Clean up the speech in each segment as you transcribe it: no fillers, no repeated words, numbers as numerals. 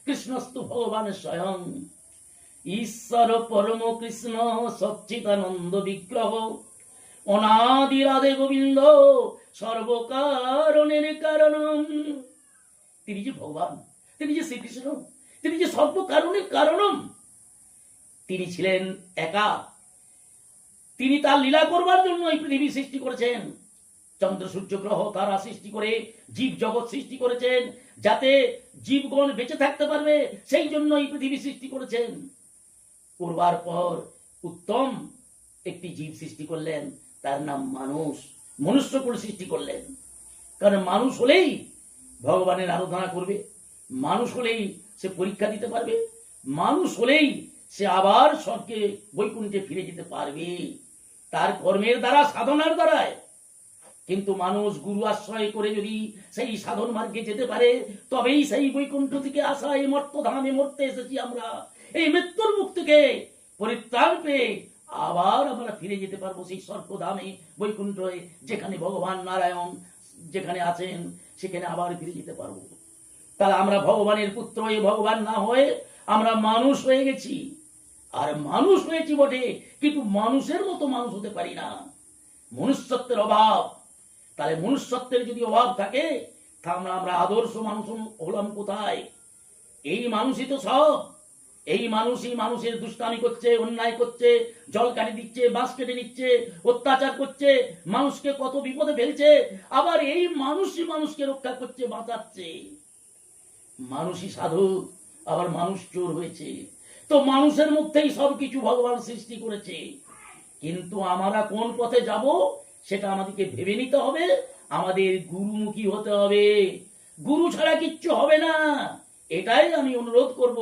কৃষ্ণস্তু ভগবান স্বয়ং ঈশ্বর পরম কৃষ্ণ সচ্চিদানন্দ বিগ্রহ অনাদি রাধে গোবিন্দ সর্বকারণের কারণম। তিনি যে ভগবান, তিনি যে শ্রীকৃষ্ণ, তিনি যে সর্বকারণের কারণম। তিনি ছিলেন একা। তিনি তার লীলা করবার জন্য এই পৃথিবী সৃষ্টি করেছেন। চন্দ্র সূর্য গ্রহ তারা সৃষ্টি করে জীব জগৎ সৃষ্টি করেছেন, যাতে জীবগণ বেঁচে থাকতে পারবে, সেই জন্য এই পৃথিবী সৃষ্টি করেছেন। করবার পর উত্তম একটি জীব সৃষ্টি করলেন, তার নাম মানুষ। মনুষ্যকুল সৃষ্টি করলেন। কারণ মানুষ হলেই ভগবানের আরাধনা করবে, মানুষ হলেই সে পরীক্ষা দিতে পারবে, মানুষ হলেই সে আবার স্বর্গে বৈকুণ্ঠে ফিরে যেতে পারবে তার কর্মের দ্বারা, সাধনার দ্বারায়। কিন্তু মানুষ গুরু আশ্রয় করে যদি সেই সাধন মার্গে যেতে পারে, তবেই সেই বৈকুণ্ঠ থেকে আসা এই মর্তধামে মরতে এসেছি আমরা, এই মৃত্যুর মুখ থেকে পরিত্রাণ পেয়ে আবার আমরা ফিরে যেতে পারবো সেই স্বর্গধামে, বৈকুণ্ঠে, যেখানে ভগবান নারায়ণ যেখানে আছেন, সেখানে আবার ফিরে যেতে পারবো। তাহলে আমরা ভগবানের পুত্র হয়ে ভগবান না হয়ে আমরা মানুষ হয়ে গেছি। আর মানুষ হয়েছি বটে, কিন্তু মানুষের মতো মানুষ হতে পারি না, মনুষ্যত্বের অভাব। তাহলে মনুষ্যত্বের যদি অভাব থাকে, তাহলে আমরা আদর্শ মানুষ হলাম কোথায়? এই মানুষই তো সব। এই মানুষই মানুষের দুষ্টামি করছে, অন্যায় করছে, জল কাটি দিচ্ছে, বাঁশ কেটে নিচ্ছে, অত্যাচার করছে, মানুষকে কত বিপদে ফেলছে। আবার এই মানুষই মানুষকে রক্ষা করছে, বাঁচাচ্ছে। মানুষই সাধু, আবার মানুষ চোর হয়েছে। তো মানুষের মধ্যেই সবকিছু ভগবান সৃষ্টি করেছে। কিন্তু আমরা কোন পথে যাব সেটা আমাদেরকে ভেবে নিতে হবে। আমাদের গুরুমুখী হতে হবে, গুরু ছাড়া কিচ্ছু হবে না। এটাই আমি অনুরোধ করব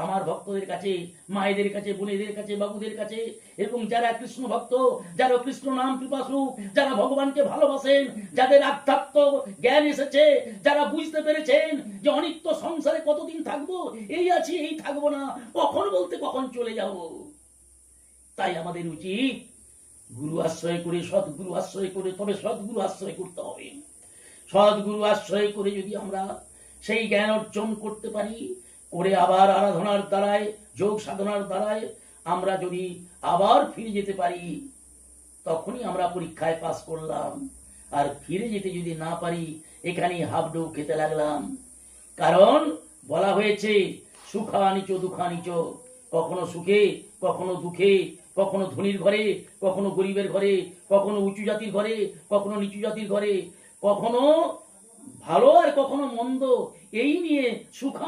আমার ভক্তদের কাছে, মায়েদের কাছে, বোনেদের কাছে, বাবুদের কাছে, এবং যারা কৃষ্ণ ভক্ত, যারা কৃষ্ণ নাম পিপাসু, যারা ভগবানকে ভালোবাসেন, যাদের আধ্যাত্ম জ্ঞান এসেছে, যারা বুঝতে পেরেছেন যে অনিত্য সংসারে কতদিন থাকবো, এই আছি এই থাকবো না, কখন বলতে কখন চলে যাব। তাই আমাদের উচিত গুরু আশ্রয় করে, সদ্গুরু আশ্রয় করে, তবে সদ্গুরু আশ্রয় করতে হবে। সদ্গুরু আশ্রয় করে যদি আমরা সেই জ্ঞান অর্জন করতে পারি, করে আবার আরাধনার দ্বারায়, যোগ সাধনার দ্বারায় আমরা যদি আবার ফিরে যেতে পারি, তখনই আমরা পরীক্ষায় পাস করলাম। আর ফিরে যেতে যদি না পারি, এখানেই হাবডুব খেতে লাগলাম। কারণ বলা হয়েছে সুখানিচ দুঃখানিচ, কখনো সুখে, কখনো দুঃখে, কখনো ধনীর ঘরে, কখনো গরিবের ঘরে, কখনো উঁচু জাতির ঘরে, কখনো নিচু জাতির ঘরে, কখনো ভালো আর কখনো মন্দ, এই নিয়ে সুখা